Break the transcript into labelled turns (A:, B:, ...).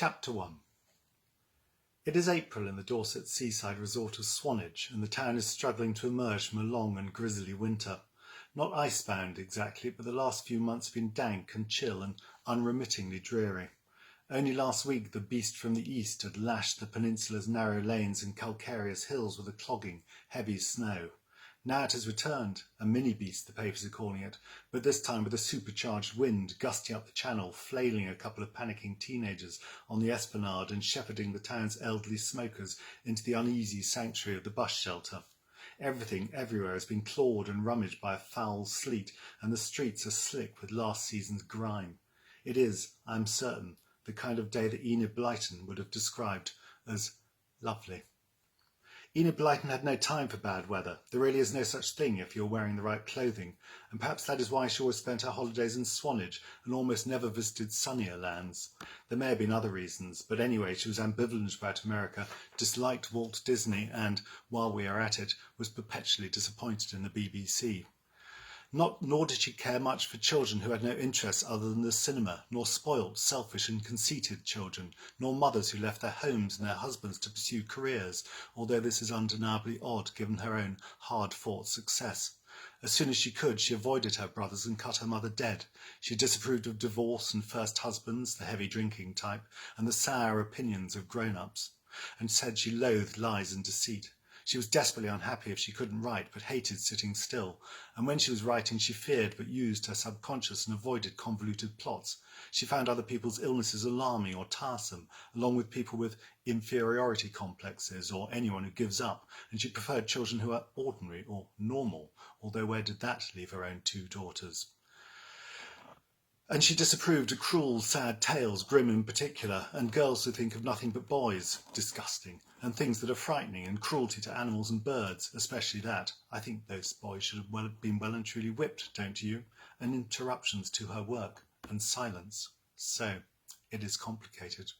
A: Chapter 1. It is April in the Dorset seaside resort of Swanage, and the town is struggling to emerge from a long and grisly winter. Not icebound exactly, but the last few months have been dank and chill and unremittingly dreary. Only last week the beast from the east had lashed the peninsula's narrow lanes and calcareous hills with a clogging, heavy snow. Now it has returned, a mini-beast the papers are calling it, but this time with a supercharged wind gusting up the channel, flailing a couple of panicking teenagers on the esplanade and shepherding the town's elderly smokers into the uneasy sanctuary of the bus shelter. Everything everywhere has been clawed and rummaged by a foul sleet, and the streets are slick with last season's grime. It is, I am certain, the kind of day that Enid Blyton would have described as lovely. Enid Blyton had no time for bad weather. There really is no such thing if you're wearing the right clothing, and perhaps that is why she always spent her holidays in Swanage and almost never visited sunnier lands. There may have been other reasons, but anyway she was ambivalent about America, disliked Walt Disney and, while we are at it, was perpetually disappointed in the BBC. Nor did she care much for children who had no interests other than the cinema, nor spoilt, selfish and conceited children, nor mothers who left their homes and their husbands to pursue careers, although this is undeniably odd given her own hard-fought success. As soon as she could, she avoided her brothers and cut her mother dead. She disapproved of divorce and first husbands, the heavy drinking type, and the sour opinions of grown-ups, and said she loathed lies and deceit. She was desperately unhappy if she couldn't write, but hated sitting still, and when she was writing she feared but used her subconscious and avoided convoluted plots. She found other people's illnesses alarming or tiresome, along with people with inferiority complexes or anyone who gives up, and she preferred children who are ordinary or normal, although where did that leave her own two daughters? And she disapproved of cruel, sad tales, grim in particular, and girls who think of nothing but boys, disgusting, and things that are frightening, and cruelty to animals and birds, especially that. I think those boys should have been well and truly whipped, don't you? And interruptions to her work, and silence. So, it is complicated.